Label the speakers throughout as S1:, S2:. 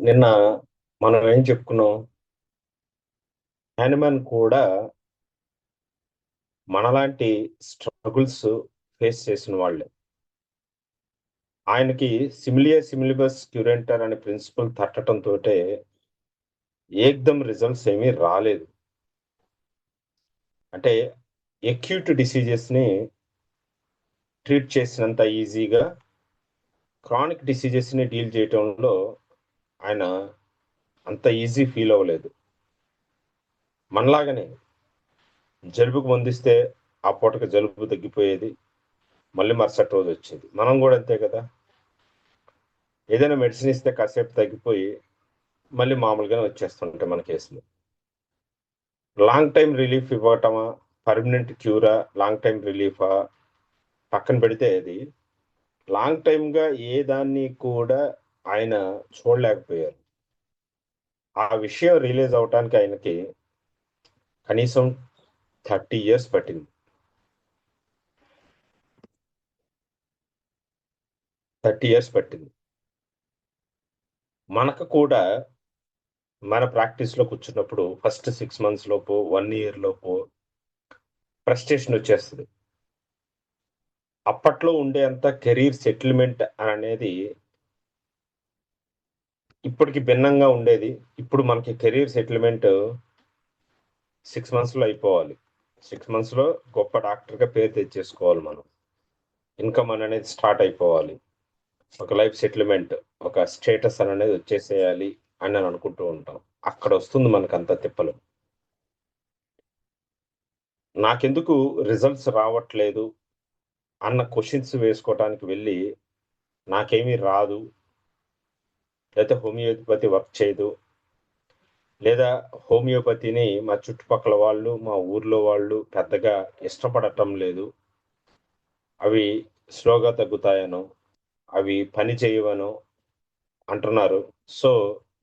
S1: నిన్న మనం ఏం చెప్పుకున్నాం? హ్యానిమన్ కూడా మనలాంటి స్ట్రగుల్స్ ఫేస్ చేసిన వాళ్ళే. ఆయనకి సిమిలిబస్ క్యూరెంటర్ అనే ప్రిన్సిపల్ తట్టడంతోటే ఏక్దమ్ రిజల్ట్స్ ఏమీ రాలేదు. అంటే అక్యూట్ డిసీజెస్‌ని ట్రీట్ చేసినంత ఈజీగా క్రానిక్ డిసీజెస్‌ని డీల్ చేయటంలో ఆయన అంత ఈజీ ఫీల్ అవ్వలేదు. మనలాగానే జలుబుకు మందిస్తే ఆ పూటకి జలుబు తగ్గిపోయేది. మళ్ళీ మరుసటి రోజొచ్చేది. మనం గూడా అంతే కదా! ఏదైనా మెడిసిన్ ఇస్తే కాసేపు తగ్గిపోయి, మళ్ళీ మామూలుగానే వచ్చేస్తుంటాయి మన కేసులు. లాంగ్ టైమ్ రిలీఫ్ ఇవ్వటమా? పర్మనెంట్ క్యూరా? లాంగ్ టైమ్ రిలీఫా? పక్కన పెడితే అది. లాంగ్ టైమ్‌గా ఏ దాన్ని కూడా ఆయన చూడలేకపోయారు. ఆ విషయం రియలైజ్ అవ్వటానికి ఆయనకి కనీసం 30 ఇయర్స్ పట్టింది. 30 ఇయర్స్ పట్టింది. మనకు కూడా మన ప్రాక్టీస్‌లో కూర్చున్నప్పుడు ఫస్ట్ 6 మంత్స్ లోపు, 1 ఇయర్ లోపు ఫ్రస్ట్రేషన్ వచ్చేస్తది. అప్పట్లో ఉండేంత కెరీర్ సెటిల్‌మెంట్ అనేది ఇప్పటికి భిన్నంగా ఉండేది. ఇప్పుడు మనకి కెరీర్ సెటిల్‌మెంట్ 6 మంత్స్‌లో అయిపోవాలి. 6 మంత్స్‌లో గొప్ప డాక్టర్‌గా పేరు తెచ్చేసుకోవాలి మనం. ఇన్‌కమ్ అనేది స్టార్ట్ అయిపోవాలి. ఒక లైఫ్ సెటిల్‌మెంట్, ఒక స్టేటస్ అనేది వచ్చేసేయాలి అని అనుకుంటూ ఉంటాం. అక్కడొస్తుంది మనకంతా తిప్పలు. నాకెందుకు రిజల్ట్స్ రావట్లేదు అన్న క్వెషన్స్ వేసుకోవటానికి వెళ్లి, నాకేమీ రాదు, లేతే హోమియోపతి వర్క్ చేయదు, లేదా హోమియోపతిని మా చుట్టుపక్కల వాళ్ళు, మా ఊర్లో వాళ్ళు పెద్దగా ఇష్టపడటం లేదు. అవి స్లోగా తగ్గుతాయనో, అవి పని చేయవనో అంటున్నారు. సో,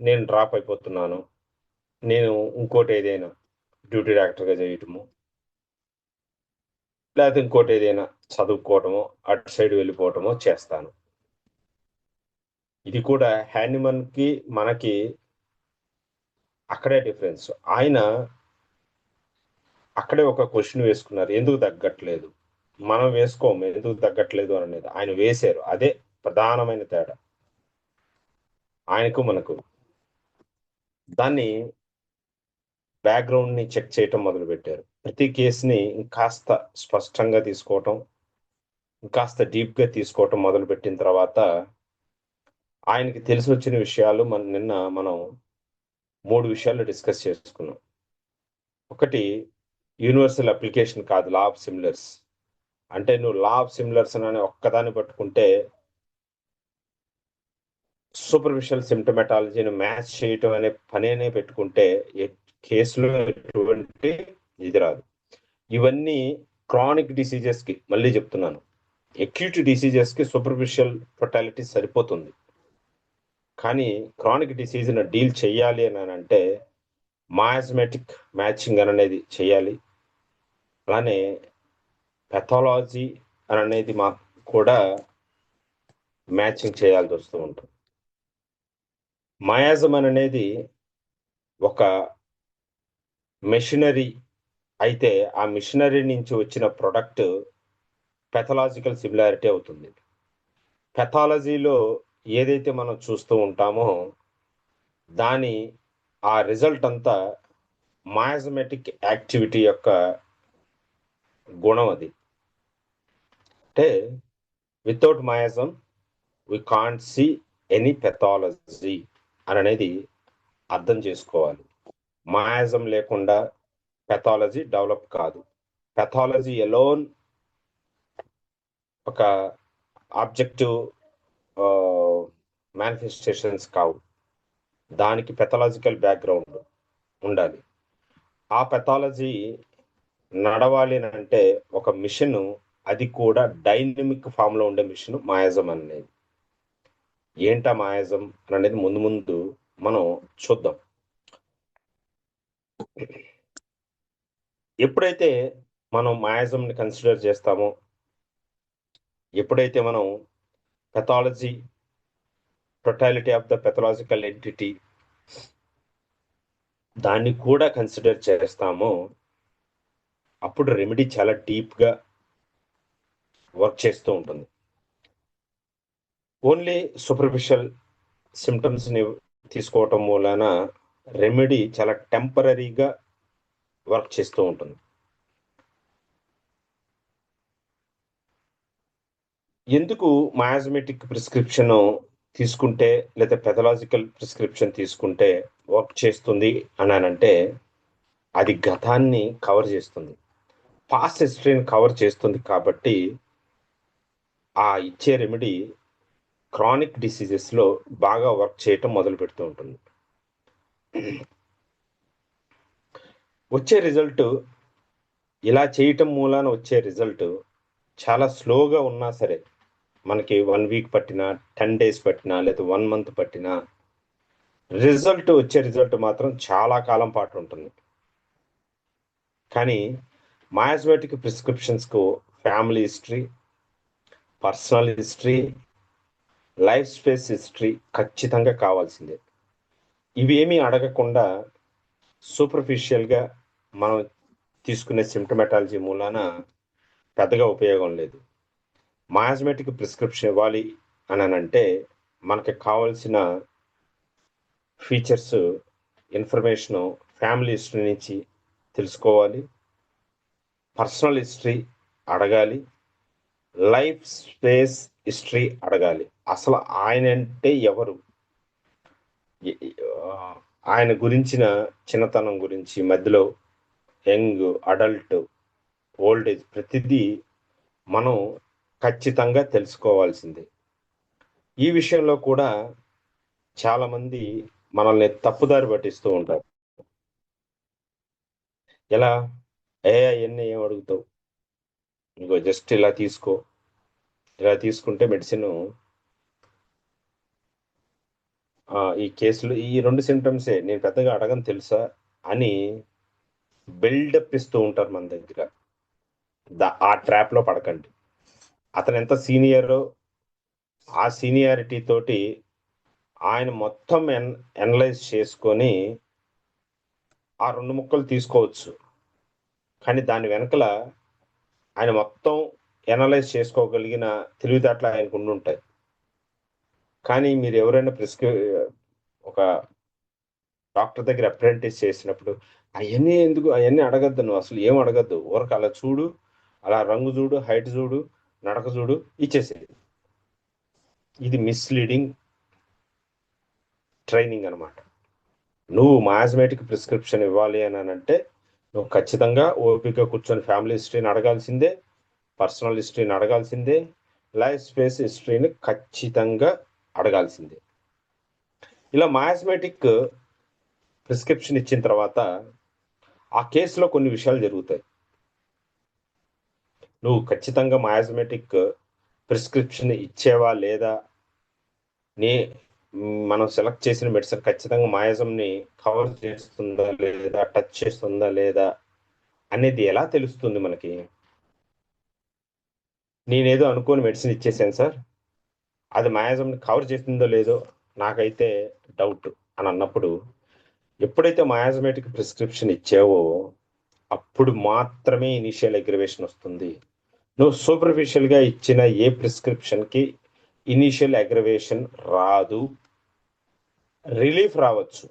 S1: నేను డ్రాప్ అయిపోతున్నాను. నేను ఇంకోటేదైనా డ్యూటీ డాక్టర్‌గా చేయటమో, లేతే ఇంకోటేదైనా చదువుకోవటమో, అటు సైడ్ వెళ్ళిపోవటమో చేస్తాను. ఇది కూడా హ్యాండిమన్‌కి, మనకి అక్కడే డిఫరెన్స్. ఆయన అక్కడే ఒక క్వెషన్ వేసుకున్నారు. ఎందుకు తగ్గట్లేదు? మనం వేసుకోము. ఎందుకు తగ్గట్లేదు అనేది. ఆయన వేశారు. అదే ప్రధానమైన తేడా. ఆయనకు, మనకు. దాన్ని బ్యాక్‌గ్రౌండ్‌ని చెక్ చేయటం మొదలుపెట్టారు. ప్రతి కేస్‌ని ఇంకాస్త స్పష్టంగా తీసుకోవటం, ఇంకాస్త డీప్‌గా తీసుకోవటం మొదలుపెట్టిన తర్వాత, ఆయనకి తెలిసొచ్చిన విషయాలు నిన్న మనం 3 విషయాలు డిస్కస్ చేసుకున్నాం. ఒకటి, యూనివర్సల్ అప్లికేషన్ కాదు, లా ఆఫ్ సిమిలర్స్. అంటే నువ్వు లా ఆఫ్ సిమిలర్స్ అనే ఒక్కదాన్ని పట్టుకుంటే సూపర్ఫిషియల్ సింప్టమాటాలజీని మ్యాచ్ చేయటం అనే పనేనే పెట్టుకుంటే కేసులో ఎటువంటి ఇది రాదు. ఇవన్నీ క్రానిక్ డిసీజెస్‌కి మళ్ళీ చెప్తున్నాను. అక్యూట్ డిసీజెస్‌కి సూపర్ఫిషియల్ ఫెటాలిటీ సరిపోతుంది. కానీ క్రానిక్ డిసీజ్‌ని డీల్ చేయాలి అనంటే మయాస్మెటిక్ మ్యాచింగ్ అనేది చేయాలి. అలానే పెథాలజీ అనేది కూడా మ్యాచింగ్ చేయాల్సొస్తూ ఉంటుంది. మయాజం అనేది ఒక మెషినరీ అయితే, ఆ మిషనరీ నుంచి వచ్చిన ప్రొడక్ట్ పెథలాజికల్ సిమిలారిటీ అవుతుంది. పెథాలజీలో ఏదైతే మనం చూస్తూ ఉంటామో, దాని ఆ రిజల్ట్ అంతా మయాజమెటిక్ యాక్టివిటీ యొక్క గుణం అది. అంటే without miasm we can't see any pathology అననేది అర్థం చేసుకోవాలి. మయాజం లేకుండా పెథాలజీ డెవలప్ కాదు. పెథాలజీ అలోన్ ఒక ఆబ్జెక్టివ్ మేనిఫెస్టేషన్స్ కావు. దానికి పెథాలజికల్ బ్యాక్‌గ్రౌండ్ ఉండాలి. ఆ పెథాలజీ నడవాలి అనంటే ఒక మిషను, అది కూడా డైనమిక్ ఫార్మ్‌లో ఉండే మిషన్ మాయాజం అనేది. ఏంటా మాయాజం అనేది ముందు ముందు మనం చూద్దాం. ఎప్పుడైతే మనం మాయాజంని కన్సిడర్ చేస్తామో, ఎప్పుడైతే మనం pathology totality of the pathological entity దాన్ని కూడా కన్సిడర్ చేస్తామో అప్పుడు రెమెడీ చాలా డీప్గా వర్క్ చేస్తూ ఉంటుంది. ఓన్లీ సూపర్ఫిషియల్ సిమ్టమ్స్ని తీసుకోవటం మూలాన రెమెడీ చాలా టెంపరీగా వర్క్ చేస్తూ ఉంటుంది. ఎందుకు మయాజమెటిక్ ప్రిస్క్రిప్షన్ తీసుకుంటే లేదా పెథలాజికల్ ప్రిస్క్రిప్షన్ తీసుకుంటే వర్క్ చేస్తుంది అనంటే అది గతాన్ని కవర్ చేస్తుంది, పాస్ట్ హిస్టరీని కవర్ చేస్తుంది. కాబట్టి ఆ ఇచ్చే రెమెడీ క్రానిక్ డిసీజెస్లో బాగా వర్క్ చేయటం మొదలు పెడుతూ ఉంటుంది. వచ్చే రిజల్ట్ ఇలా చేయటం మూలాన వచ్చే రిజల్ట్ చాలా స్లోగా ఉన్నా సరే, మనకి 1 వీక్ పట్టినా 10 డేస్ పట్టినా లేదా 1 మంత్ పట్టినా వచ్చే రిజల్ట్ మాత్రం చాలా కాలం పాటు ఉంటుంది. కానీ మయాజమెటిక్ ప్రిస్క్రిప్షన్స్కు family history, personal history, life space history ఖచ్చితంగా కావాల్సిందే. ఇవేమీ అడగకుండా సూపర్ఫిషియల్గా మనం తీసుకునే సిమ్టమాటాలజీ మూలాన పెద్దగా ఉపయోగం లేదు. మయాజమెటిక్ ప్రిస్క్రిప్షన్ ఇవ్వాలి అంటే మనకి కావాల్సిన ఫీచర్స్, ఇన్ఫర్మేషను ఫ్యామిలీ హిస్టరీ నుంచి తెలుసుకోవాలి, పర్సనల్ హిస్టరీ అడగాలి, లైఫ్ స్పేస్ హిస్టరీ అడగాలి. అసలు ఆయన అంటే ఎవరు, ఆయన గురించిన చిన్నతనం గురించి, మధ్యలో యంగ్, అడల్ట్, ఓల్డ్ ఏజ్ ప్రతిదీ మనం ఖచ్చితంగా తెలుసుకోవాల్సిందే. ఈ విషయంలో కూడా చాలామంది మనల్ని తప్పుదారి పట్టిస్తూ ఉంటారు. ఎలా అవన్నీ ఏం అడుగుతావు, ఇంకో జస్ట్ ఇలా తీసుకో, ఇలా తీసుకుంటే మెడిసిన్ ఈ కేసులు ఈ 2 సిమ్టమ్సే, నేను పెద్దగా అడగను తెలుసా అని బిల్డప్ ఇస్తూ ఉంటారు మన దగ్గర. ఆ ట్రాప్లో పడకండి. అతను ఎంత సీనియరో ఆ సీనియారిటీ తోటి ఆయన మొత్తం ఎనలైజ్ చేసుకొని ఆ 2 ముక్కలు తీసుకోవచ్చు. కానీ దాని వెనకల ఆయన మొత్తం ఎనలైజ్ చేసుకోగలిగిన తెలివితేటలు ఆయనకు ఉండుంటాయి. కానీ మీరు ఎవరైనా ఒక డాక్టర్ దగ్గర అప్రెంటిస్ చేసినప్పుడు అవన్నీ అడగద్దు, నువ్వు అసలు ఏం అడగద్దు, ఊరకు అలా చూడు, అలా రంగు చూడు, హైట్ చూడు, నడక చూడు, ఇచ్చేసేది. ఇది మిస్లీడింగ్ ట్రైనింగ్ అనమాట. నువ్వు మయాజమెటిక్ ప్రిస్క్రిప్షన్ ఇవ్వాలి అంటే నువ్వు ఖచ్చితంగా ఓపిక కూర్చొని ఫ్యామిలీ హిస్టరీని అడగాల్సిందే, పర్సనల్ హిస్టరీని అడగాల్సిందే, లైఫ్ స్పేస్ హిస్టరీని ఖచ్చితంగా అడగాల్సిందే. ఇలా మయాజమెటిక్ ప్రిస్క్రిప్షన్ ఇచ్చిన తర్వాత ఆ కేసులో కొన్ని విషయాలు జరుగుతాయి. నువ్వు ఖచ్చితంగా మయాజమెటిక్ ప్రిస్క్రిప్షన్ ఇచ్చేవా లేదా, మనం సెలెక్ట్ చేసిన మెడిసిన్ ఖచ్చితంగా మయాజంని కవర్ చేస్తుందా లేదా, టచ్ చేస్తుందా లేదా అనేది ఎలా తెలుస్తుంది మనకి? నేనేదో అనుకోని మెడిసిన్ ఇచ్చేసాను సార్, అది మయాజంని కవర్ చేస్తుందో లేదో నాకైతే డౌట్ అని అన్నప్పుడు, ఎప్పుడైతే మయాజమెటిక్ ప్రిస్క్రిప్షన్ ఇచ్చావో అప్పుడు మాత్రమే ఇనిషియల్ అగ్రివేషన్ వస్తుంది. నువ్వు సూపర్ఫిషియల్గా ఇచ్చిన ఏ ప్రిస్క్రిప్షన్కి ఇనిషియల్ అగ్రివేషన్ రాదు. రిలీఫ్ రావచ్చు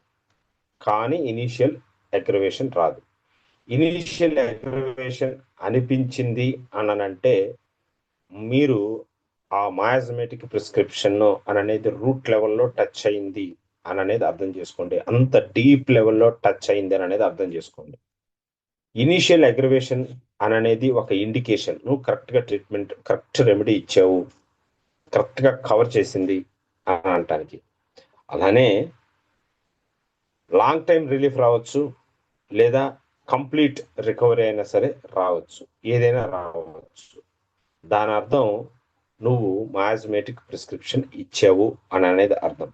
S1: కానీ ఇనిషియల్ అగ్రివేషన్ రాదు. ఇనిషియల్ అగ్రివేషన్ అనిపించింది అనంటే మీరు ఆ మయాజమెటిక్ ప్రిస్క్రిప్షన్ అనేది రూట్ లెవెల్లో టచ్ అయింది అనేది అర్థం చేసుకోండి. అంత డీప్ లెవెల్లో టచ్ అయింది అనేది అర్థం చేసుకోండి. ఇనిషియల్ అగ్రివేషన్ అనేది ఒక ఇండికేషన్, నువ్వు కరెక్ట్గా ట్రీట్మెంట్, కరెక్ట్ రెమెడీ ఇచ్చావు, కరెక్ట్గా కవర్ చేసింది అని అనటానికి. అలానే లాంగ్ టైం రిలీఫ్ రావచ్చు, లేదా కంప్లీట్ రికవరీ అయినా సరే రావచ్చు, ఏదైనా రావచ్చు. దాని అర్థం నువ్వు మయాజమెటిక్ ప్రిస్క్రిప్షన్ ఇచ్చావు అని అనేది అర్థం.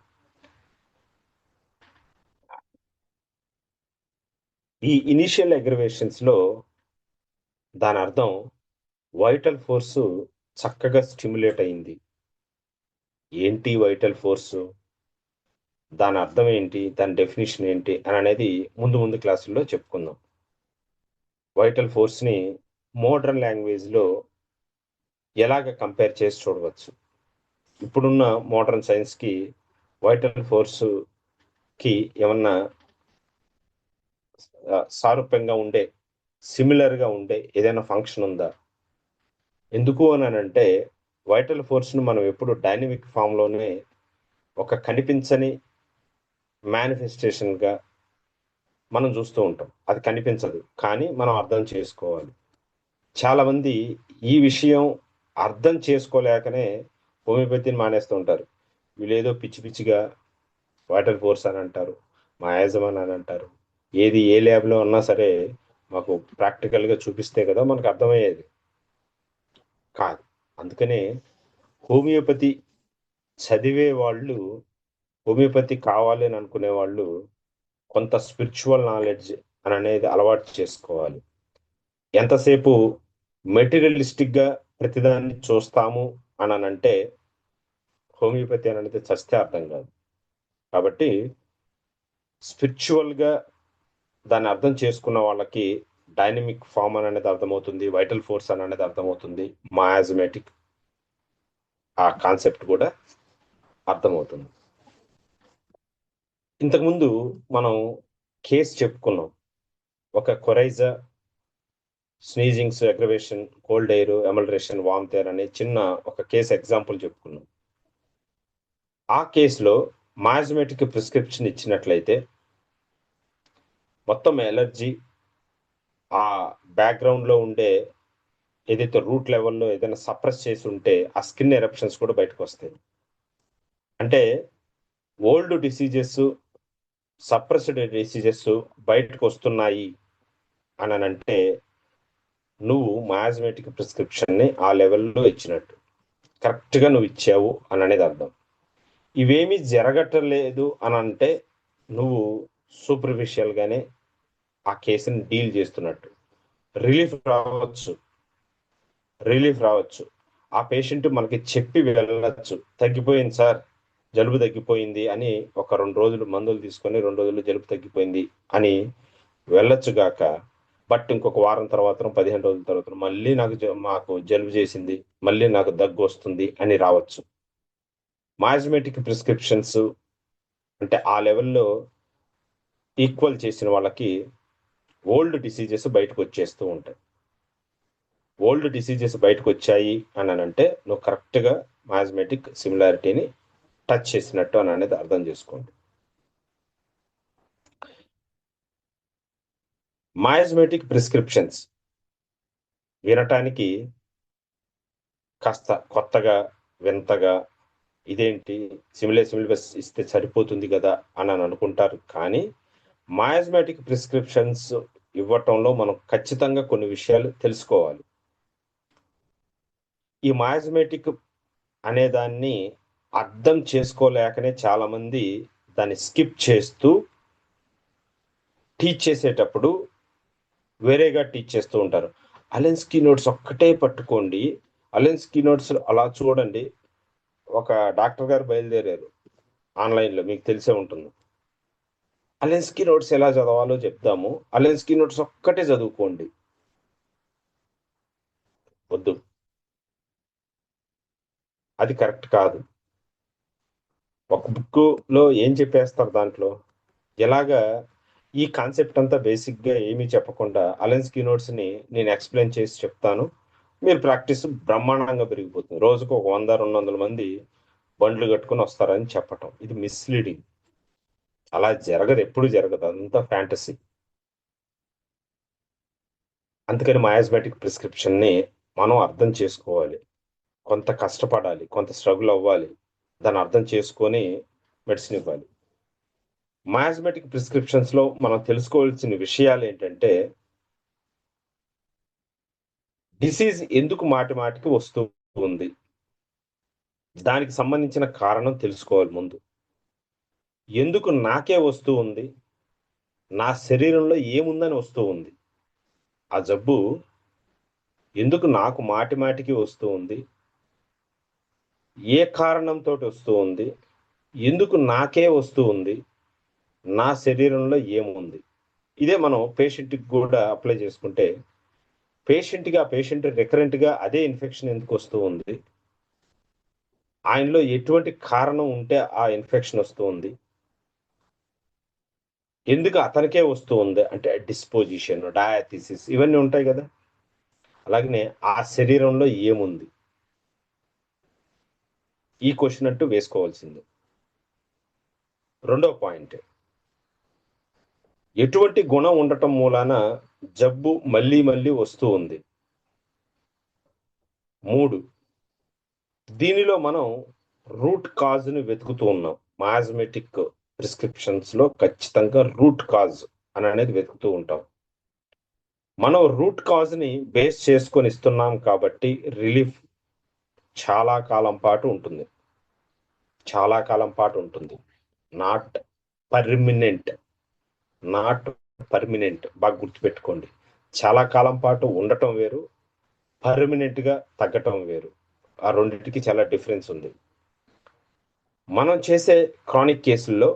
S1: ఈ ఇనిషియల్ అగ్రివేషన్స్లో దాని అర్థం వైటల్ ఫోర్సు చక్కగా స్టిమ్యులేట్ అయింది. ఏంటి వైటల్ ఫోర్సు? దాని అర్థం ఏంటి, దాని డెఫినేషన్ ఏంటి అని అనేది ముందు ముందు క్లాసుల్లో చెప్పుకుందాం. వైటల్ ఫోర్స్ని మోడర్న్ లాంగ్వేజ్లో ఎలాగ కంపేర్ చేసి చూడవచ్చు. ఇప్పుడున్న మోడర్న్ సైన్స్కి వైటల్ ఫోర్స్కి ఏమన్నా సారూప్యంగా ఉండే, సిమిలర్గా ఉండే ఏదైనా ఫంక్షన్ ఉందా? ఎందుకు అని అంటే వైటల్ ఫోర్స్ను మనం ఎప్పుడు డైనమిక్ ఫామ్లోనే ఒక కనిపించని మేనిఫెస్టేషన్గా మనం చూస్తూ ఉంటాం. అది కనిపించదు, కానీ మనం అర్థం చేసుకోవాలి. చాలామంది ఈ విషయం అర్థం చేసుకోలేకనే హోమియోపతిని మానేస్తూ ఉంటారు. వీళ్ళేదో పిచ్చి పిచ్చిగా వైటల్ ఫోర్స్ అని అంటారు, మాయాజమాన్ అని అంటారు. ఏది ఏ ల్యాబ్లో ఉన్నా సరే మాకు ప్రాక్టికల్గా చూపిస్తే కదా మనకు అర్థమయ్యేది. కాదు. అందుకనే హోమియోపతి చదివే వాళ్ళు, హోమియోపతి కావాలి అని అనుకునే వాళ్ళు కొంత స్పిరిచువల్ నాలెడ్జ్ అని అనేది అలవాటు చేసుకోవాలి. ఎంతసేపు మెటీరియలిస్టిక్గా ప్రతిదాన్ని చూస్తాము అని అంటే హోమియోపతి అని అనేది చస్తే అర్థం కాదు. కాబట్టి స్పిరిచువల్గా దాన్ని అర్థం చేసుకున్న వాళ్ళకి డైనమిక్ ఫామ్ అని అనేది అర్థమవుతుంది, వైటల్ ఫోర్స్ అని అనేది అర్థమవుతుంది, మాయాజమెటిక్ ఆ కాన్సెప్ట్ కూడా అర్థమవుతుంది. ఇంతకుముందు మనం కేసు చెప్పుకున్నాం. ఒక coryza, sneezings, aggravation, cold air, amelioration, warmth air అనే చిన్న ఒక కేసు ఎగ్జాంపుల్ చెప్పుకున్నాం. ఆ కేసులో మాయాజమెటిక్ ప్రిస్క్రిప్షన్ ఇచ్చినట్లయితే మొత్తం ఎలర్జీ, ఆ బ్యాక్గ్రౌండ్లో ఉండే ఏదైతే రూట్ లెవెల్లో ఏదైనా సప్రెస్ చేసి ఉంటే ఆ స్కిన్ ఎరప్షన్స్ కూడా బయటకు వస్తాయి. అంటే ఓల్డ్ డిసీజెస్, సప్రెస్డ్ డిసీజెస్ బయటకు వస్తున్నాయి అని అంటే నువ్వు మాయాజమెటిక్ ప్రిస్క్రిప్షన్ని ఆ లెవెల్లో ఇచ్చినట్టు, కరెక్ట్గా నువ్వు ఇచ్చావు అని అనేది అర్థం. ఇవేమీ జరగటలేదు అని అంటే నువ్వు సూపర్ఫిషియల్గానే ఆ కేసుని డీల్ చేస్తున్నట్టు. రిలీఫ్ రావచ్చు, ఆ పేషెంట్ మనకి చెప్పి వెళ్ళచ్చు, తగ్గిపోయింది సార్, జలుబు తగ్గిపోయింది అని ఒక 2 రోజులు మందులు తీసుకొని 2 రోజులు జలుబు తగ్గిపోయింది అని వెళ్ళొచ్చు గాక, బట్ ఇంకొక వారం తర్వాత 15 రోజుల తర్వాత మళ్ళీ మాకు జలుబు చేసింది, మళ్ళీ నాకు దగ్గు వస్తుంది అని రావచ్చు. మాయాజమెటిక్ ప్రిస్క్రిప్షన్స్ అంటే ఆ లెవెల్లో ఈక్వల్ చేసిన వాళ్ళకి ఓల్డ్ డిసీజెస్ బయటకు వచ్చేస్తూ ఉంటాయి. ఓల్డ్ డిసీజెస్ బయటకు వచ్చాయి అని అంటే నువ్వు కరెక్ట్గా మాయాజమెటిక్ సిమిలారిటీని టచ్ చేసినట్టు అని అనేది అర్థం చేసుకోండి. మాయాజమెటిక్ ప్రిస్క్రిప్షన్స్ వినటానికి కాస్త కొత్తగా, వింతగా, ఇదేంటి సిమిలబస్ ఇస్తే సరిపోతుంది కదా అని అనుకుంటారు. కానీ మాయాజమెటిక్ ప్రిస్క్రిప్షన్స్ ఇవ్వటంలో మనం ఖచ్చితంగా కొన్ని విషయాలు తెలుసుకోవాలి. ఈ మాయాజమెటిక్ అనే దాన్ని అర్థం చేసుకోలేకనే చాలామంది దాన్ని స్కిప్ చేస్తూ టీచ్ చేసేటప్పుడు వేరేగా టీచ్ చేస్తూ ఉంటారు. అలెన్స్కీ నోట్స్ ఒక్కటే పట్టుకోండి, అలెన్స్కీ నోట్స్ అలా చూడండి. ఒక డాక్టర్ గారు బయలుదేరారు ఆన్లైన్లో, మీకు తెలిసే ఉంటుంది. అలెన్స్కీ నోట్స్ ఎలా చదవాలో చెప్దాము, అలెన్స్కీ నోట్స్ ఒక్కటే చదువుకోండి. వద్దు, అది కరెక్ట్ కాదు. ఒక బుక్లో ఏం చెప్పేస్తారు, దాంట్లో ఎలాగా ఈ కాన్సెప్ట్ అంతా బేసిక్గా ఏమీ చెప్పకుండా అలెన్స్కీ నోట్స్ని నేను ఎక్స్ప్లెయిన్ చేసి చెప్తాను, మీరు ప్రాక్టీస్ బ్రహ్మాండంగా పెరిగిపోతుంది, రోజుకు ఒక 100-200 మంది బండ్లు కట్టుకుని వస్తారని చెప్పటం, ఇది మిస్లీడింగ్. అలా జరగదు, ఎప్పుడు జరగదు, అదంతా ఫ్యాంటసీ. అందుకని మాయాజమెటిక్ ప్రిస్క్రిప్షన్ని మనం అర్థం చేసుకోవాలి, కొంత కష్టపడాలి, కొంత స్ట్రగుల్ అవ్వాలి, దాన్ని అర్థం చేసుకొని మెడిసిన్ ఇవ్వాలి. మాయాజమెటిక్ ప్రిస్క్రిప్షన్స్లో మనం తెలుసుకోవాల్సిన విషయాలు ఏంటంటే, డిసీజ్ ఎందుకు మాటి మాటికి వస్తూ ఉంది, దానికి సంబంధించిన కారణం తెలుసుకోవాలి ముందు. ఎందుకు నాకే వస్తూ ఉంది, నా శరీరంలో ఏముందని వస్తూ ఉంది, ఆ జబ్బు ఎందుకు నాకు మాటి మాటికి వస్తూ ఉంది, ఏ కారణంతో వస్తూ ఉంది, ఎందుకు నాకే వస్తూ ఉంది, నా శరీరంలో ఏముంది. ఇదే మనం పేషెంట్కి కూడా అప్లై చేసుకుంటే పేషెంట్ రికరెంట్గా అదే ఇన్ఫెక్షన్ ఎందుకు వస్తూ ఉంది, ఆయనలో ఎటువంటి కారణం ఉంటే ఆ ఇన్ఫెక్షన్ వస్తూ ఉంది, ఎందుకు అతనికే వస్తూ ఉంది అంటే డిస్పోజిషన్, డయాథిసిస్ ఇవన్నీ ఉంటాయి కదా. అలాగనే ఆ శరీరంలో ఏముంది, ఈ క్వశ్చన్ అంటూ వేసుకోవాల్సింది. రెండో పాయింట్, ఎటువంటి గుణం ఉండటం మూలాన జబ్బు మళ్ళీ మళ్ళీ వస్తూ ఉంది. 3, దీనిలో మనం రూట్ కాజ్ని వెతుకుతూ ఉన్నాం. మాయాజమెటిక్ ప్రిస్క్రిప్షన్స్ లో ఖచ్చితంగా రూట్ కాజ్ అని అనేది వెతుకుతూ ఉంటాం. మనం రూట్ కాజ్ని బేస్ చేసుకొని ఇస్తున్నాం కాబట్టి రిలీఫ్ చాలా కాలం పాటు ఉంటుంది. చాలా కాలం పాటు ఉంటుంది. Not permanent. Not permanent. బాగా గుర్తుపెట్టుకోండి. చాలా కాలం పాటు ఉండటం వేరు, పర్మినెంట్గా తగ్గటం వేరు. ఆ రెండింటికి చాలా డిఫరెన్స్ ఉంది. మనం చేసే క్రానిక్ కేసుల్లో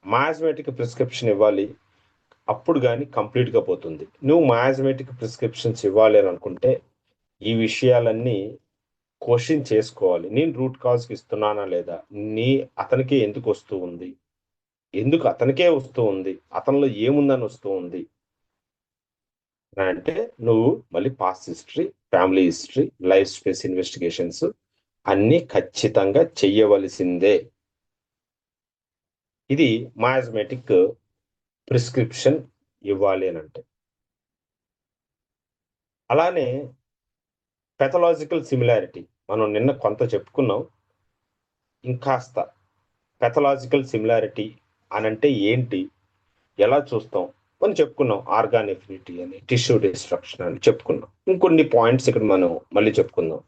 S1: మాయాజమెటిక్ ప్రిస్క్రిప్షన్ ఇవ్వాలి, అప్పుడు కానీ కంప్లీట్గా పోతుంది. నువ్వు మాయాజమెటిక్ ప్రిస్క్రిప్షన్స్ ఇవ్వాలి అని అనుకుంటే ఈ విషయాలన్నీ క్వశ్చన్ చేసుకోవాలి. నేను రూట్ కాజ్కి ఇస్తున్నానా లేదా, అతనికే ఎందుకు వస్తూ ఉంది, ఎందుకు అతనికే వస్తూ ఉంది, అతనిలో ఏముందని వస్తూ ఉంది అంటే నువ్వు మళ్ళీ past history, family history, life space investigations అన్నీ ఖచ్చితంగా చెయ్యవలసిందే. ఇది మాయాజమెటిక్ ప్రిస్క్రిప్షన్ ఇవ్వాలి అని అంటే. అలానే పెథలాజికల్ సిమిలారిటీ మనం నిన్న కొంత చెప్పుకున్నాం. ఇంకాస్త పెథలాజికల్ సిమిలారిటీ అని అంటే ఏంటి, ఎలా చూస్తాం అని చెప్పుకున్నాం. ఆర్గాన్ ఎఫినిటీ అని, టిష్యూ డిస్ట్రక్షన్ అని చెప్పుకున్నాం. ఇంకొన్ని పాయింట్స్ ఇక్కడ మనం మళ్ళీ చెప్పుకుందాం.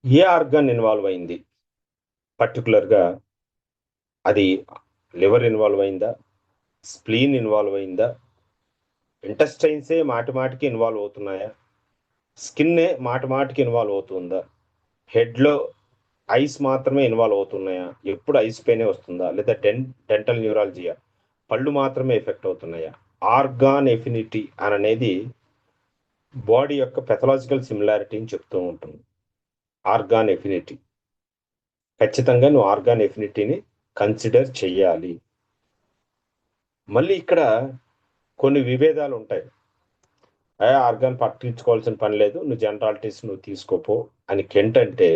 S1: ఏ ఆర్గాన్ ఇన్వాల్వ్ అయింది, పర్టికులర్గా అది లివర్ ఇన్వాల్వ్ అయిందా, స్ప్లీన్ ఇన్వాల్వ్ అయిందా, ఇంటెస్టైన్సే మాటిమాటికి ఇన్వాల్వ్ అవుతున్నాయా, స్కిన్నే మాటిమాటికి ఇన్వాల్వ్ అవుతుందా, హెడ్లో ఐస్ మాత్రమే ఇన్వాల్వ్ అవుతున్నాయా, ఎప్పుడు ఐస్ పెయినే వస్తుందా, లేదా డెంటల్ న్యూరాలజియా, పళ్ళు మాత్రమే ఎఫెక్ట్ అవుతున్నాయా. ఆర్గాన్ ఎఫినిటీ అని అనేది బాడీ యొక్క పెథలాజికల్ సిమిలారిటీని చెప్తూ ఉంటుంది. ఆర్గాన్ ఎఫినిటీ ఖచ్చితంగా నువ్వు ఆర్గాన్ ఎఫినిటీని కన్సిడర్ చెయ్యాలి. మళ్ళీ ఇక్కడ కొన్ని విభేదాలు ఉంటాయి. ఆర్గాన్ పట్టించుకోవాల్సిన పని లేదు, నువ్వు జనరాలిటీస్ నువ్వు తీసుకోపో అని కెంటంటే,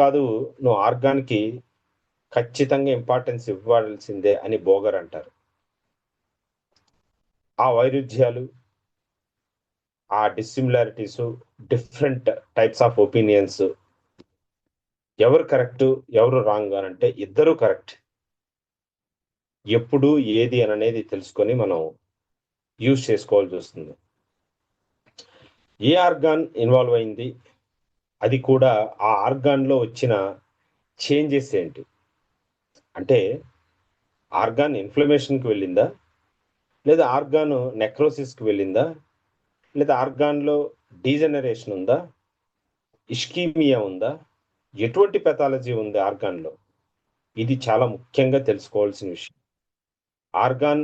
S1: కాదు నువ్వు ఆర్గాన్కి ఖచ్చితంగా ఇంపార్టెన్స్ ఇవ్వాల్సిందే అని బోగర్ అంటారు. ఆ వైరుధ్యాలు, ఆ డిస్సిమిలారిటీస్, డిఫరెంట్ టైప్స్ ఆఫ్ ఒపీనియన్స్, ఎవరు కరెక్ట్ ఎవరు రాంగ్ అని అంటే ఇద్దరు కరెక్ట్. ఎప్పుడు ఏది అని అనేది తెలుసుకొని మనం యూజ్ చేసుకోవాల్సి వస్తుంది. ఏ ఆర్గాన్ ఇన్వాల్వ్ అయింది, అది కూడా ఆ ఆర్గాన్లో వచ్చిన చేంజెస్ ఏంటి, అంటే ఆర్గాన్ ఇన్ఫ్లమేషన్కి వెళ్ళిందా, లేదా ఆర్గాన్ నెక్రోసిస్కి వెళ్ళిందా, లేదా ఆర్గాన్లో డీజనరేషన్ ఉందా, ఇష్కీమియా ఉందా, ఎటువంటి పెథాలజీ ఉంది ఆర్గాన్లో, ఇది చాలా ముఖ్యంగా తెలుసుకోవాల్సిన విషయం. ఆర్గాన్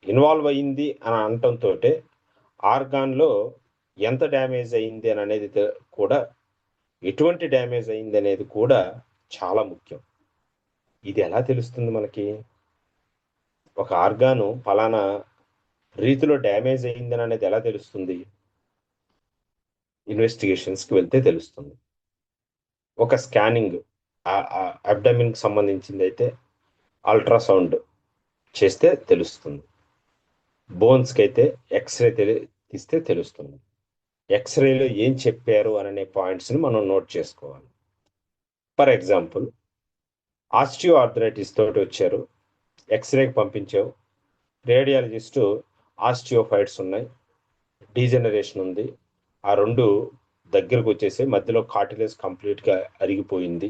S1: ఇన్వాల్వ్ అయింది అని అనటంతో ఆర్గాన్లో ఎంత డ్యామేజ్ అయింది అని అనేది కూడా, ఎటువంటి డ్యామేజ్ అయింది అనేది కూడా చాలా ముఖ్యం. ఇది ఎలా తెలుస్తుంది మనకి, ఒక ఆర్గాను ఫలానా రీతిలో డ్యామేజ్ అయిందని అనేది ఎలా తెలుస్తుంది, ఇన్వెస్టిగేషన్స్కి వెళ్తే తెలుస్తుంది. ఒక స్కానింగ్ అబ్డమిన్కి సంబంధించింది అయితే అల్ట్రాసౌండ్ చేస్తే తెలుస్తుంది. బోన్స్కి అయితే ఎక్స్రే తీస్తే తెలుస్తుంది. ఎక్స్రేలో ఏం చెప్పారు అనే పాయింట్స్ని మనం నోట్ చేసుకోవాలి. ఫర్ ఎగ్జాంపుల్, ఆస్టియో ఆర్థరైటిస్ తోటి వచ్చారు, ఎక్స్రేకి పంపించావు, రేడియాలజిస్టు ఆస్టియోఫైట్స్ ఉన్నాయి, డీజనరేషన్ ఉంది, ఆ రెండు దగ్గరకు వచ్చేసి మధ్యలో కార్టిలేజ్ కంప్లీట్గా అరిగిపోయింది,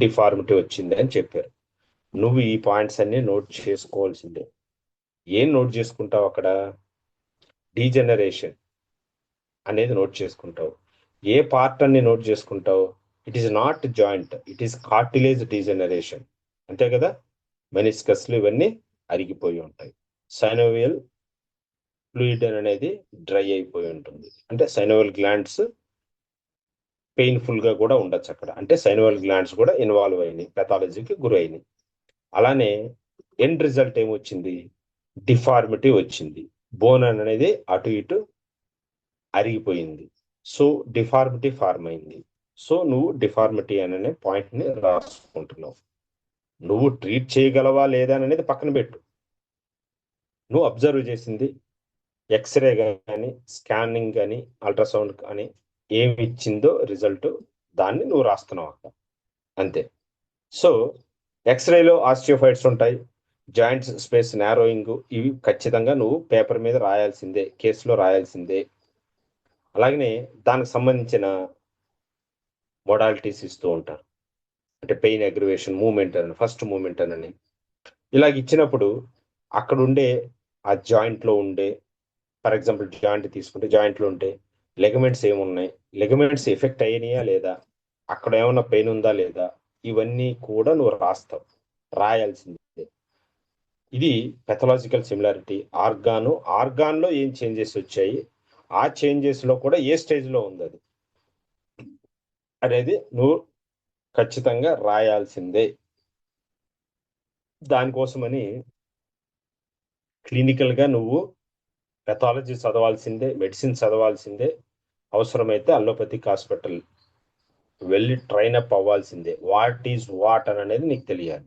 S1: డిఫార్మిటీ వచ్చింది అని చెప్పారు. నువ్వు ఈ పాయింట్స్ అన్ని నోట్ చేసుకోవాల్సిందే. ఏం నోట్ చేసుకుంటావు అక్కడ, డీజనరేషన్ అనేది నోట్ చేసుకుంటావు. ఏ పార్ట్ అని నోట్ చేసుకుంటావు? It is not joint, it is cartilage degeneration. అంతే కదా? మెనిస్కస్లు ఇవన్నీ అరిగిపోయి ఉంటాయి. సైనోవియల్ ఫ్లూయిడ్ అనేది డ్రై అయిపోయి ఉంటుంది. అంటే సైనోవియల్ గ్లాండ్స్ పెయిన్ఫుల్ గా కూడా ఉండొచ్చు అక్కడ. అంటే సైనోవియల్ గ్లాండ్స్ కూడా ఇన్వాల్వ్ అయినాయి, పెథాలజీకి గురైనాయి. అలానే ఎండ్ రిజల్ట్ ఏమొచ్చింది? డిఫార్మిటీ వచ్చింది. బోన్ అనేది అటు ఇటు అరిగిపోయింది. సో డిఫార్మిటీ ఫార్మ్ అయింది. సో నువ్వు డిఫార్మిటీ అనే పాయింట్ ని రాసుకుంటున్నావు. నువ్వు ట్రీట్ చేయగలవా లేదా అనేది పక్కన పెట్టు. నువ్వు అబ్జర్వ్ చేసింది ఎక్స్రే కానీ, స్కానింగ్ కానీ, అల్ట్రాసౌండ్ కానీ ఏమి ఇచ్చిందో రిజల్ట్, దాన్ని నువ్వు రాస్తున్నావు అక్కడ. అంతే. సో ఎక్స్రేలో ఆస్టియోఫైట్స్ ఉంటాయి, జాయింట్స్ స్పేస్ నారోయింగ్, ఇవి ఖచ్చితంగా నువ్వు పేపర్ మీద రాయాల్సిందే, కేసులో రాయాల్సిందే. అలాగనే దానికి సంబంధించిన మోడాలిటీస్ ఇస్తూ ఉంటారు. అంటే పెయిన్ అగ్రివేషన్ మూమెంట్ అని, ఫస్ట్ మూమెంట్ అని ఇలాగ ఇచ్చినప్పుడు అక్కడ ఉండే ఆ జాయింట్లో ఉండే, ఫర్ ఎగ్జాంపుల్ జాయింట్ తీసుకుంటే జాయింట్లో ఉంటే లెగమెంట్స్ ఏమున్నాయి, లెగమెంట్స్ ఎఫెక్ట్ అయినాయా లేదా, అక్కడ ఏమన్నా పెయిన్ ఉందా లేదా, ఇవన్నీ కూడా నువ్వు రాయాల్సిందే. ఇది పెథలాజికల్ సిమిలారిటీ. ఆర్గాన్లో ఏం చేంజెస్ వచ్చాయి, ఆ చేంజెస్ లో కూడా ఏ స్టేజ్ లో ఉంది అది అనేది నువ్వు ఖచ్చితంగా రాయాల్సిందే. దానికోసమని క్లినికల్ గా నువ్వు పెథాలజీ చదవాల్సిందే, మెడిసిన్ చదవాల్సిందే, అవసరమైతే అలోపతిక్ హాస్పిటల్ వెళ్ళి ట్రైన్ అప్ అవ్వాల్సిందే. వాట్ ఈజ్ వాట్ అని అనేది నీకు తెలియాలి.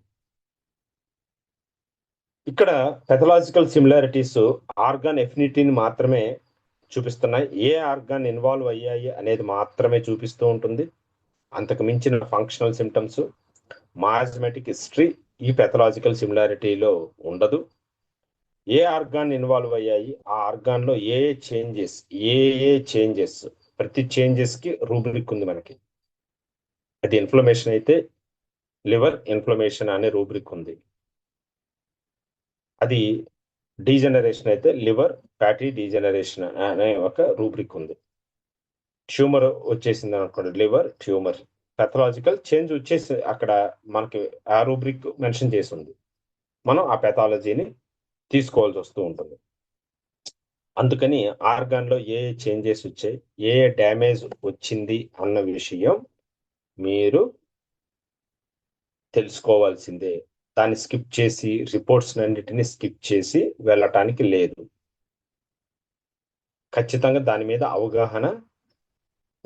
S1: ఇక్కడ పెథలాజికల్ సిమిలారిటీస్ ఆర్గాన్ ఎఫినిటీని మాత్రమే చూపిస్తున్నాయి. ఏ ఆర్గాన్ ఇన్వాల్వ్ అయ్యాయి అనేది మాత్రమే చూపిస్తూ ఉంటుంది. అంతకు మించిన ఫంక్షనల్ సిమ్టమ్స్, మాస్మెటిక్ హిస్టరీ ఈ పెథలాజికల్ సిమిలారిటీలో ఉండదు. ఏ ఆర్గాన్ ఇన్వాల్వ్ అయ్యాయి, ఆ ఆర్గాన్ లో ఏ చేంజెస్, ప్రతి చేంజెస్ కి రూబ్రిక్ ఉంది మనకి. అది ఇన్ఫ్లమేషన్ అయితే లివర్ ఇన్ఫ్లమేషన్ అనే రూబ్రిక్ ఉంది. అది డీజనరేషన్ అయితే లివర్ ఫ్యాటీ డీజనరేషన్ అనే ఒక రూబ్రిక్ ఉంది. ట్యూమర్ వచ్చేసింది అనుకోండి, లివర్ ట్యూమర్. పెథలాజికల్ చేంజ్ వచ్చేసి అక్కడ మనకి ఆ రూబ్రిక్ మెన్షన్ చేసి ఉంది. మనం ఆ పెథాలజీని తీసుకోవాల్సి వస్తూ ఉంటుంది. అందుకని ఆర్గాన్ లో ఏ చేంజెస్ వచ్చాయి, ఏ డ్యామేజ్ వచ్చింది అన్న విషయం మీరు తెలుసుకోవాల్సిందే. దాన్ని స్కిప్ చేసి, రిపోర్ట్స్ అన్నిటిని స్కిప్ చేసి వెళ్ళటానికి లేదు. ఖచ్చితంగా దాని మీద అవగాహన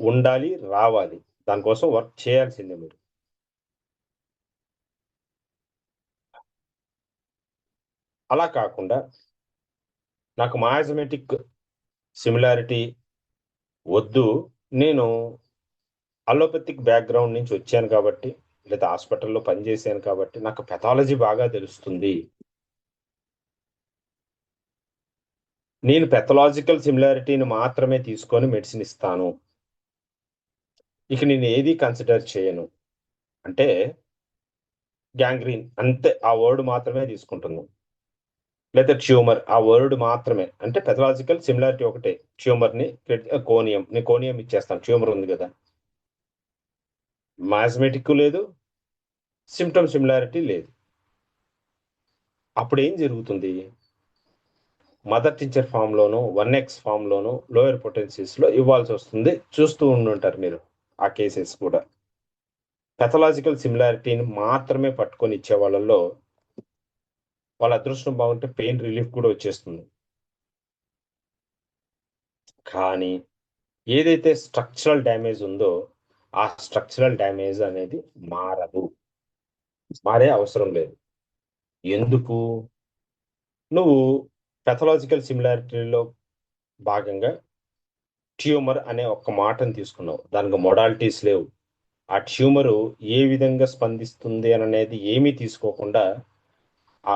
S1: ఉండాలి, రావాలి. దానికోసం వర్క్ చేయాల్సిందే మీరు. అలా కాకుండా నాకు మాయాజమెటిక్ సిమిలారిటీ వద్దు, నేను అలోపతిక్ బ్యాక్గ్రౌండ్ నుంచి వచ్చాను కాబట్టి, లేదా హాస్పిటల్లో పనిచేశాను కాబట్టి నాకు పెథాలజీ బాగా తెలుస్తుంది, నేను పెథలాజికల్ సిమిలారిటీని మాత్రమే తీసుకొని మెడిసిన్ ఇస్తాను, ఇక నేను ఏది కన్సిడర్ చేయను అంటే గ్యాంగ్రీన్ అంతే, ఆ వర్డ్ మాత్రమే తీసుకుంటున్నాను. లేదా ట్యూమర్ ఆ వర్డ్ మాత్రమే, అంటే పెథలాజికల్ సిమిలారిటీ ఒకటే, ట్యూమర్ ని కోనియం ఇచ్చేస్తాను, ట్యూమర్ ఉంది కదా. మాస్మెటిక్ లేదు, సిమ్టమ్ సిమిలారిటీ లేదు. అప్పుడు ఏం జరుగుతుంది? మదర్ టీచర్ ఫామ్ లోను 1x ఫామ్ లోను లోయర్ పొటెన్సీస్ లో ఇవ్వాల్సి వస్తుంది. చూస్తూ ఉండుంటారు మీరు ఆ కేసెస్ కూడా. పెథలాజికల్ సిమిలారిటీని మాత్రమే పట్టుకొని ఇచ్చే వాళ్ళలో వాళ్ళ అదృష్టం బాగుంటే పెయిన్ రిలీఫ్ కూడా వచ్చేస్తుంది. కానీ ఏదైతే స్ట్రక్చరల్ డ్యామేజ్ ఉందో ఆ స్ట్రక్చరల్ డ్యామేజ్ అనేది మారదు, మారే అవసరం లేదు. ఎందుకు? నువ్వు పెథలాజికల్ సిమిలారిటీలో భాగంగా ట్యూమర్ అనే ఒక్క మాటను తీసుకున్నావు, దానికి మొడాలిటీస్ లేవు. ఆ ట్యూమరు ఏ విధంగా స్పందిస్తుంది అనేది ఏమీ తీసుకోకుండా ఆ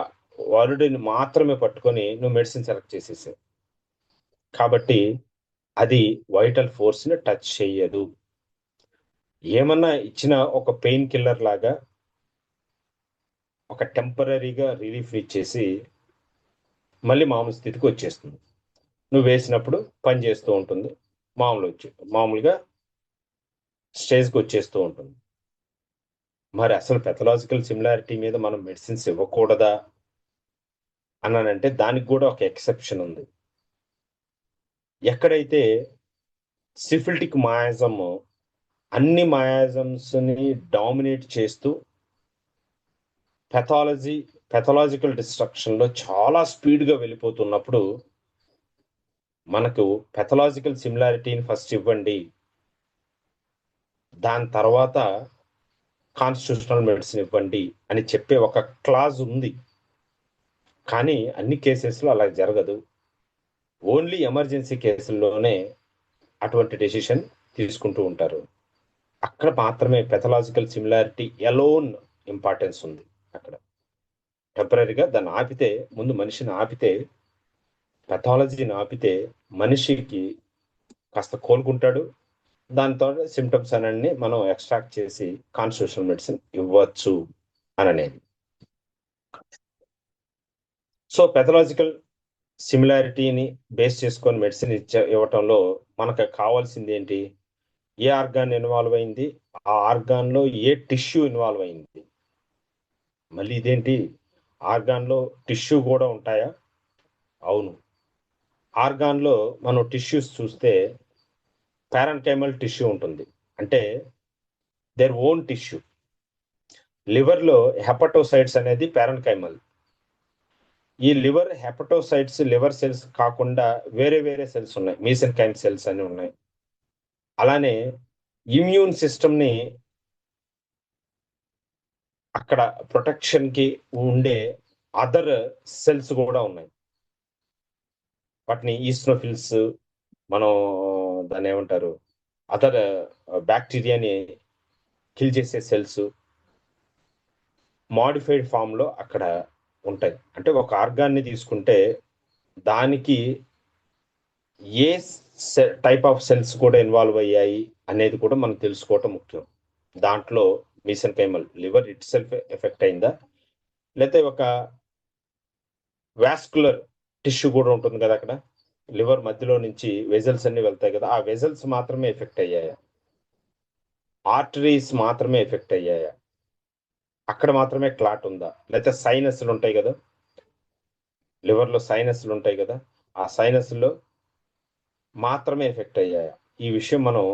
S1: వర్డ్ని మాత్రమే పట్టుకొని నువ్వు మెడిసిన్ సెలెక్ట్ చేసేసావు. కాబట్టి అది వైటల్ ఫోర్స్ని టచ్ చేయదు. ఏమన్నా ఇచ్చిన ఒక పెయిన్ కిల్లర్ లాగా ఒక టెంపరీగా రిలీఫ్ ఇచ్చేసి మళ్ళీ మామూలు స్థితికి వచ్చేస్తుంది. నువ్వు వేసినప్పుడు పని చేస్తూ ఉంటుంది, మామూలుగా స్టేజ్కి వచ్చేస్తూ ఉంటుంది. మరి అసలు పెథలాజికల్ సిమిలారిటీ మీద మనం మెడిసిన్స్ ఇవ్వకూడదా అన్నానంటే దానికి కూడా ఒక ఎక్సెప్షన్ ఉంది. ఎక్కడైతే సిఫిలిటిక్ మాయాజం అన్ని మాయాజమ్స్ని డామినేట్ చేస్తూ పెథలాజికల్ డిస్ట్రక్షన్లో చాలా స్పీడ్గా వెళ్ళిపోతున్నప్పుడు మనకు పెథలాజికల్ సిమిలారిటీని ఫస్ట్ ఇవ్వండి, దాని తర్వాత కాన్స్టిట్యూషనల్ మెడిసిన్ ఇవ్వండి అని చెప్పే ఒక క్లాజ్ ఉంది. కానీ అన్ని కేసెస్లో అలా జరగదు. ఓన్లీ ఎమర్జెన్సీ కేసుల్లోనే అటువంటి డెసిషన్ తీసుకుంటూ ఉంటారు. అక్కడ మాత్రమే పెథలాజికల్ సిమిలారిటీ ఎలోన్ ఇంపార్టెన్స్ ఉంది. అక్కడ టెంపరీగా దాన్ని ఆపితే, ముందు మనిషిని ఆపితే, పెథాలజీని ఆపితే మనిషికి కాస్త కోలుకుంటాడు. దాంతో సిమ్టమ్స్ అన్నీ మనం ఎక్స్ట్రాక్ట్ చేసి కాన్స్టిట్యూషనల్ మెడిసిన్ ఇవ్వచ్చు అనేది. సో పెథలాజికల్ సిమిలారిటీని బేస్ చేసుకొని మెడిసిన్ ఇవ్వటంలో మనకు కావాల్సింది ఏంటి? ఏ ఆర్గాన్ ఇన్వాల్వ్ అయింది, ఆ ఆర్గాన్లో ఏ టిష్యూ ఇన్వాల్వ్ అయింది. మళ్ళీ ఇదేంటి, ఆర్గాన్లో టిష్యూ కూడా ఉంటాయా? అవును. ఆర్గాన్లో మనం టిష్యూస్ చూస్తే పారెన్కైమల్ టిష్యూ ఉంటుంది, అంటే దేర్ ఓన్ టిష్యూ. లివర్లో హెపటోసైట్స్ అనేది పారెన్కైమల్. ఈ లివర్ హెపటోసైట్స్ లివర్ సెల్స్ కాకుండా వేరే వేరే సెల్స్ ఉన్నాయి, మీసెన్కైమ్ సెల్స్ అని ఉన్నాయి. అలానే ఇమ్యూన్ సిస్టమ్ని అక్కడ ప్రొటెక్షన్కి ఉండే అదర్ సెల్స్ కూడా ఉన్నాయి. వాటిని ఈస్నోఫిల్స్, మనం దాన్ని ఏమంటారు, అదర్ బ్యాక్టీరియాని కిల్ చేసే సెల్స్ మాడిఫైడ్ ఫామ్లో అక్కడ ఉంటాయి. అంటే ఒక ఆర్గాన్ని తీసుకుంటే దానికి ఏ టైప్ ఆఫ్ సెల్స్ కూడా ఇన్వాల్వ్ అయ్యాయి అనేది కూడా మనం తెలుసుకోవటం ముఖ్యం. దాంట్లో మీసెన్కైమల్ లివర్ ఇట్ సెల్ఫ్ ఎఫెక్ట్ అయిందా, లేకపోతే ఒక వాస్కులర్ టిష్యూ కూడా ఉంటుంది కదా అక్కడ, లివర్ మధ్యలో నుంచి వెజల్స్ అన్ని వెళ్తాయి కదా, ఆ వెజల్స్ మాత్రమే ఎఫెక్ట్ అయ్యాయా, ఆర్టరీస్ మాత్రమే ఎఫెక్ట్ అయ్యాయా, అక్కడ మాత్రమే క్లాట్ ఉందా, లేకపోతే సైనస్లు ఉంటాయి కదా, లివర్లో సైనస్లు ఉంటాయి కదా, ఆ సైనస్లో మాత్రమే ఎఫెక్ట్ అయ్యాయా. ఈ విషయం మనం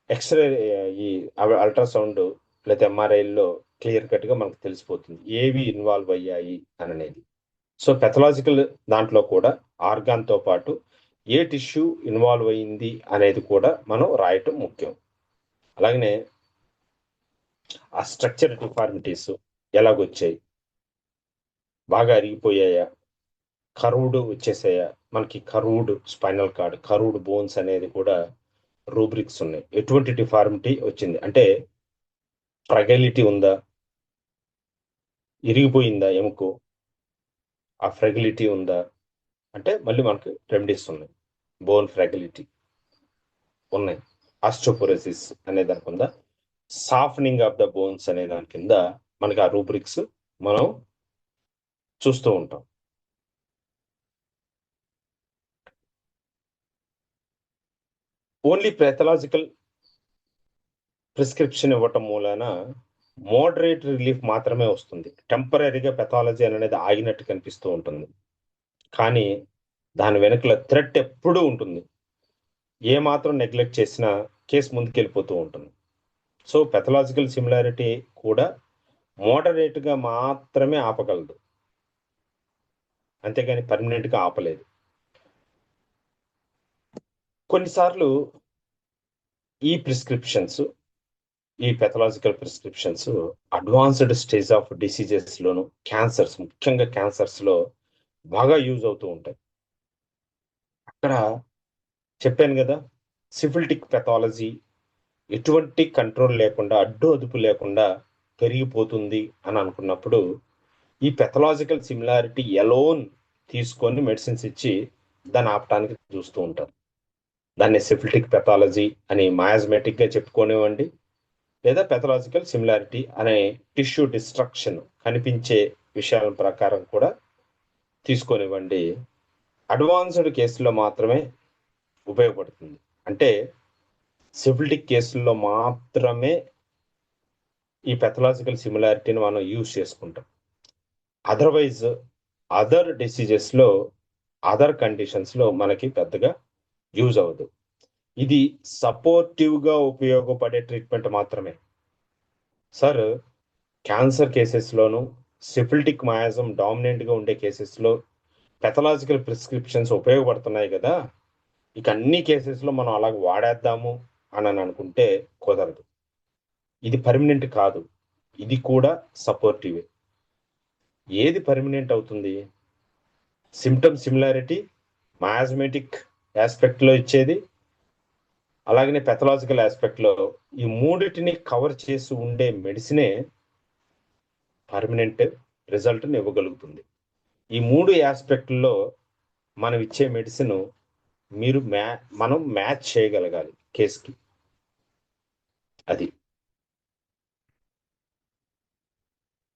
S1: ఎక్స్రే, ఈ అల్ట్రాసౌండ్ లేదా ఎంఆర్ఐలో క్లియర్ కట్గా మనకు తెలిసిపోతుంది ఏవి ఇన్వాల్వ్ అయ్యాయి అనేది. సో పెథలాజికల్ దాంట్లో కూడా ఆర్గాన్తో పాటు ఏ టిష్యూ ఇన్వాల్వ్ అయ్యింది అనేది కూడా మనం రాయటం ముఖ్యం. అలాగనే ఆ స్ట్రక్చర్ డిఫార్మిటీస్ ఎలాగొచ్చాయి, బాగా అరిగిపోయాయా, కర్వ్డ్ వచ్చేసాయా, మనకి curved spinal cord, curved bones అనేది కూడా రూబ్రిక్స్ ఉన్నాయి. ఎటువంటి డిఫార్మిటీ వచ్చింది అంటే ఫ్రగైలిటీ ఉందా, ఇరిగిపోయిందా ఎముకో, ఆ ఫ్రెగిలిటీ ఉందా అంటే మళ్ళీ మనకి రెమెడీస్ ఉన్నాయి. బోన్ ఫ్రాగిలిటీ ఉన్నాయి, ఆస్టియోపోరోసిస్ అనే దాని కింద, సాఫ్నింగ్ ఆఫ్ ద బోన్స్ అనే దాని కింద మనకి ఆ రూబ్రిక్స్ మనం చూస్తూ ఉంటాం. ఓన్లీ పెథలాజికల్ ప్రిస్క్రిప్షన్ ఇవ్వటం మూలాన మోడరేట్ రిలీఫ్ మాత్రమే వస్తుంది. టెంపరీగా పెథాలజీ అనేది ఆగినట్టు కనిపిస్తూ ఉంటుంది, కానీ దాని వెనుకల థ్రెట్ ఎప్పుడూ ఉంటుంది. ఏ మాత్రం నెగ్లెక్ట్ చేసినా కేసు ముందుకెళ్ళిపోతూ ఉంటుంది. సో పెథలాజికల్ సిమిలారిటీ కూడా మోడరేట్గా మాత్రమే ఆపగలదు, అంతేగాని పర్మనెంట్గా ఆపలేదు. కొన్నిసార్లు ఈ ప్రిస్క్రిప్షన్స్, ఈ pathological prescriptions advanced stage of డిసీజెస్లోను, క్యాన్సర్స్, ముఖ్యంగా క్యాన్సర్స్లో బాగా యూజ్ అవుతూ ఉంటాయి. అక్కడ చెప్పాను కదా, సిఫిలిటిక్ పెథాలజీ ఎటువంటి కంట్రోల్ లేకుండా, అడ్డు అదుపు లేకుండా పెరిగిపోతుంది అని అనుకున్నప్పుడు ఈ పెథలాజికల్ సిమిలారిటీ ఎలోన్ తీసుకొని మెడిసిన్స్ ఇచ్చి దాన్ని ఆపటానికి చూస్తూ ఉంటారు. దాన్ని సిఫిలిటిక్ పెథాలజీ అని మయాజ్మెటిక్గా చెప్పుకోనివ్వండి, లేదా పెథలాజికల్ సిమిలారిటీ అనే టిష్యూ డిస్ట్రక్షన్ కనిపించే విషయాల ప్రకారం కూడా తీసుకొనివ్వండి. అడ్వాన్స్డ్ కేసులో మాత్రమే ఉపయోగపడుతుంది. అంటే సిఫిలిటిక్ కేసుల్లో మాత్రమే ఈ పెథలాజికల్ సిమిలారిటీని మనం యూజ్ చేసుకుంటాం. అదర్వైజ్ అదర్ డిసీజెస్లో, అదర్ కండిషన్స్లో మనకి పెద్దగా యూజ్ అవ్వదు. ఇది సపోర్టివ్గా ఉపయోగపడే ట్రీట్మెంట్ మాత్రమే. సార్, క్యాన్సర్ కేసెస్లోను, సిఫిలిటిక్ మయాజం డామినెంట్గా ఉండే కేసెస్లో పెథలాజికల్ ప్రిస్క్రిప్షన్స్ ఉపయోగపడుతున్నాయి కదా, ఇక అన్ని కేసెస్లో మనం అలాగ వాడేద్దాము అని అనుకుంటే కుదరదు. ఇది పర్మనెంట్ కాదు, ఇది కూడా సపోర్టివే. ఏది పర్మనెంట్ అవుతుంది? సిమ్టమ్ సిమిలారిటీ మయాజ్మెటిక్ ఆస్పెక్ట్లో ఇచ్చేది, అలాగనే పెథలాజికల్ ఆస్పెక్ట్లో, ఈ మూడిటిని కవర్ చేసి ఉండే మెడిసినే పర్మనెంట్ రిజల్ట్ని ఇవ్వగలుగుతుంది. ఈ మూడు ఆస్పెక్ట్లో మనం ఇచ్చే మెడిసిన్ మనం మ్యాచ్ చేయగలగాలి కేసుకి. అది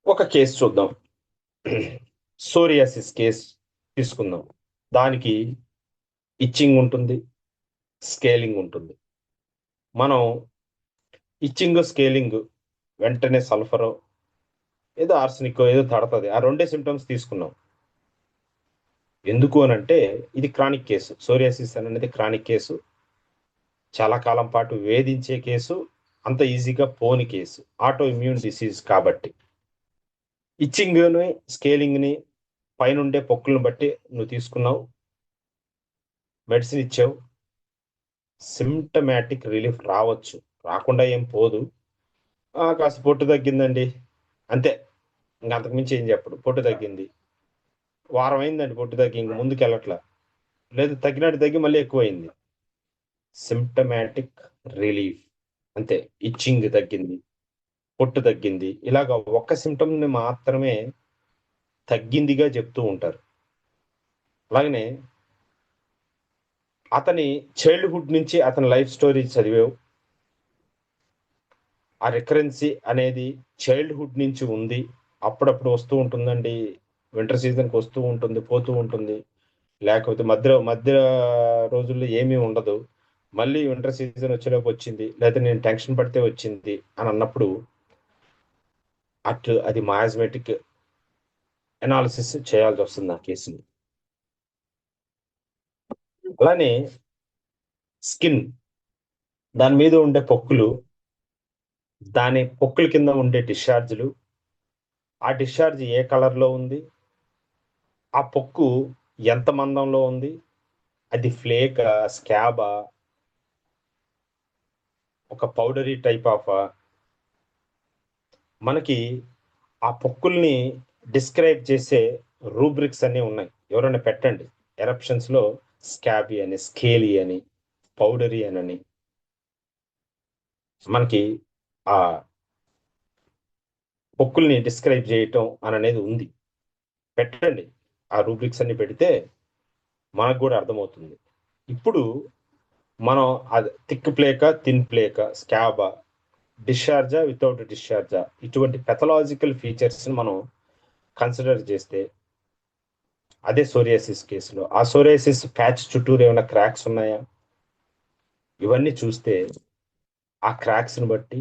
S1: ఒక కేసు చూద్దాం. సోరియాసిస్ కేసు తీసుకుందాం. దానికి ఇచ్చింగ్ ఉంటుంది, స్కేలింగ్ ఉంటుంది. మనం ఇచ్చింగ్, స్కేలింగ్ వెంటనే సల్ఫరో ఏదో ఆర్సనికో ఏదో తడతది, ఆ రెండే సిమ్టమ్స్ తీసుకున్నాం. ఎందుకు అనంటే ఇది క్రానిక్ కేసు. సోరియాసిస్ అనేది క్రానిక్ కేసు, చాలా కాలం పాటు వేధించే కేసు, అంత ఈజీగా పోని కేసు, ఆటో ఇమ్యూన్ డిసీజ్ కాబట్టి. ఇచ్చింగ్ని, స్కేలింగ్ని పైనుండే పొక్కులను బట్టి నువ్వు తీసుకున్నావు, మెడిసిన్ ఇచ్చావు, సిమ్టమాటిక్ రిలీఫ్ రావచ్చు, రాకుండా ఏం పోదు. కాస్త పొట్టు తగ్గిందండి అంతే, ఇంక అంతకుమించి ఏం చెప్పడు. పొట్టు తగ్గింది, వారం అయిందండి పొట్టు తగ్గి, ఇంక ముందుకు వెళ్ళట్లా, లేదు తగ్గినట్టు తగ్గి మళ్ళీ ఎక్కువైంది, సిమ్టమాటిక్ రిలీఫ్ అంతే. ఇచ్చింగ్ తగ్గింది, పొట్టు తగ్గింది, ఇలాగ ఒక్క సిమ్టమ్ని మాత్రమే తగ్గిందిగా చెప్తూ ఉంటారు. అలాగనే అతని చైల్డ్హుడ్ నుంచి అతని లైఫ్ స్టోరీ చదివావు, ఆ రికరెన్సీ అనేది చైల్డ్హుడ్ నుంచి ఉంది, అప్పుడప్పుడు వస్తూ ఉంటుందండి, వింటర్ సీజన్కి వస్తూ ఉంటుంది, పోతూ ఉంటుంది, లేకపోతే మధ్య రోజుల్లో ఏమీ ఉండదు, మళ్ళీ వింటర్ సీజన్ వచ్చేలోపు వచ్చింది, లేదా నేను టెన్షన్ పడితే వచ్చింది అని అన్నప్పుడు అది మయాజ్మెటిక్ ఎనాలిసిస్ చేయాల్సి వస్తుంది ఆ కేసుని. అలానే స్కిన్, దాని మీద ఉండే పొక్కులు, దాని పొక్కుల కింద ఉండే డిశ్చార్జ్లు, ఆ డిశ్చార్జ్ ఏ కలర్లో ఉంది, ఆ పొక్కు ఎంత మందంలో ఉంది, అది ఫ్లేక్, స్కాబా, ఒక పౌడరీ టైప్ ఆఫ్, మనకి ఆ పొక్కుల్ని డిస్క్రైబ్ చేసే రూబ్రిక్స్ అన్నీ ఉన్నాయి. ఎవరైనా పెట్టండి ఎరప్షన్స్లో, స్కాబీ అని, స్కేలీ అని, పౌడరీ అని మనకి ఆ పొక్కుల్ని డిస్క్రైబ్ చేయటం అనేది ఉంది. పెట్టండి, ఆ రూబ్రిక్స్ అన్ని పెడితే మనకు కూడా అర్థమవుతుంది. ఇప్పుడు మనం అది థిక్ ప్లేక, థిన్ ప్లేక, స్కాబా, డిశ్చార్జా, వితౌట్ డిశ్చార్జా, ఇటువంటి పెథలాజికల్ ఫీచర్స్ని మనం కన్సిడర్ చేస్తే అదే సోరియాసిస్ కేసులో ఆ సోరియాసిస్ ప్యాచ్ చుట్టూరు ఏమైనా క్రాక్స్ ఉన్నాయా, ఇవన్నీ చూస్తే ఆ క్రాక్స్ని బట్టి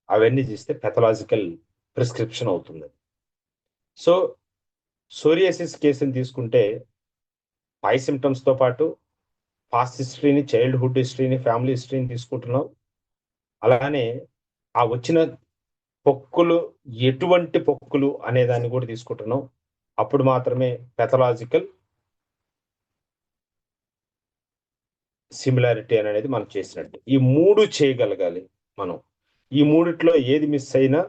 S1: అవన్నీ చూస్తే పెథలాజికల్ ప్రిస్క్రిప్షన్ అవుతుంది. సో సోరియాసిస్ కేసుని తీసుకుంటే పై సిమ్టమ్స్తో పాటు పాస్ట్ హిస్టరీని, చైల్డ్హుడ్ హిస్టరీని, ఫ్యామిలీ హిస్టరీని తీసుకుంటున్నాం. అలానే ఆ వచ్చిన పొక్కులు ఎటువంటి పొక్కులు అనే దాన్ని కూడా తీసుకుంటున్నాం. అప్పుడు మాత్రమే పెథలాజికల్ సిమిలారిటీ అనేది మనం చేసినట్టు. ఈ మూడు చేయగలగాలి మనం. ఈ మూడిట్లో ఏది మిస్ అయినా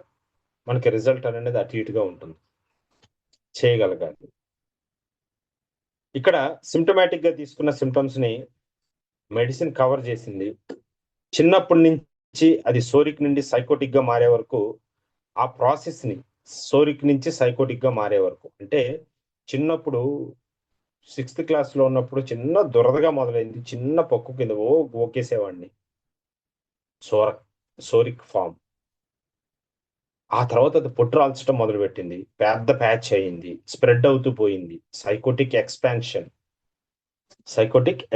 S1: మనకి రిజల్ట్ అనేది అటు ఇటుగా ఉంటుంది, చేయగలగాలి. ఇక్కడ సిమ్టమాటిక్ గా తీసుకున్న సిమ్టమ్స్ ని మెడిసిన్ కవర్ చేసింది. చిన్నప్పటి నుంచి అది సోరిక్ నుండి సైకోటిక్ గా మారే వరకు, ఆ ప్రాసెస్ ని సోరిక్ నుంచి సైకోటిక్ గా మారే వరకు, అంటే చిన్నప్పుడు 6th క్లాస్లో ఉన్నప్పుడు చిన్న దురదగా మొదలైంది, చిన్న పొక్కు కింద ఓకేసేవాడిని, సోరిక్ ఫామ్. ఆ తర్వాత అది పొట్టు రాల్చడం మొదలుపెట్టింది, పెద్ద ప్యాచ్ అయింది, స్ప్రెడ్ అవుతూ పోయింది, సైకోటిక్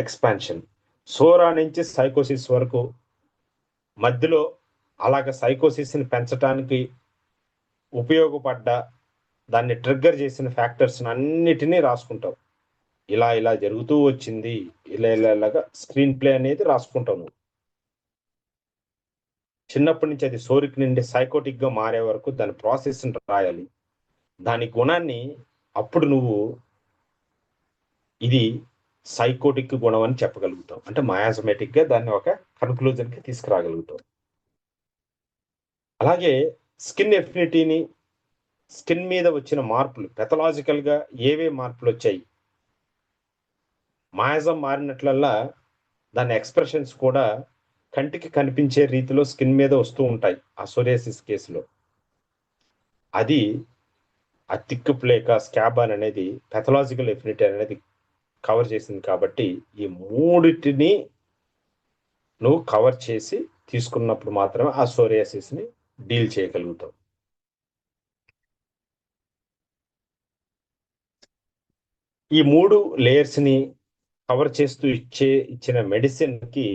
S1: ఎక్స్పాన్షన్. సోరా నుంచి సైకోసిస్ వరకు మధ్యలో అలాగ సైకోసిస్ని పెంచడానికి ఉపయోగపడ్డ దాన్ని ట్రిగ్గర్ చేసిన ఫ్యాక్టర్స్ అన్నిటినీ రాసుకుంటావు. ఇలా ఇలా జరుగుతూ వచ్చింది, ఇలా ఇలా ఇలాగా స్క్రీన్ ప్లే అనేది రాసుకుంటావు నువ్వు. చిన్నప్పటి నుంచి అది సోరిక్ నుండి సైకోటిక్ గా మారే వరకు దాని ప్రాసెస్ రాయాలి. దాని గుణాన్ని అప్పుడు నువ్వు ఇది సైకోటిక్ గుణం అని చెప్పగలుగుతాం. అంటే మయాజమెటిక్ గా దాన్ని ఒక కన్క్లూజన్ కి తీసుకురాగలుగుతాం. అలాగే స్కిన్ ఎఫినిటీని, స్కిన్ మీద వచ్చిన మార్పులు, పెథలాజికల్ గా ఏవే మార్పులు వచ్చాయి, మాయాజం మారినట్లల్లా దాని ఎక్స్ప్రెషన్స్ కూడా కంటికి కనిపించే రీతిలో స్కిన్ మీద వస్తూ ఉంటాయి ఆ సోరియాసిస్ కేసులో. అది ఆ థిక్ ప్లేక స్కాబ్ అనేది పెథలాజికల్ ఎఫినిటీ అనేది కవర్ చేసింది. కాబట్టి ఈ మూడిటిని నువ్వు కవర్ చేసి తీసుకున్నప్పుడు మాత్రమే ఆ సోరియాసిస్ ని డీల్ చేయగలుగుతావు. ఈ 3 లేయర్స్ ని కవర్ చేస్తూ ఇచ్చిన మెడిసిన్ కి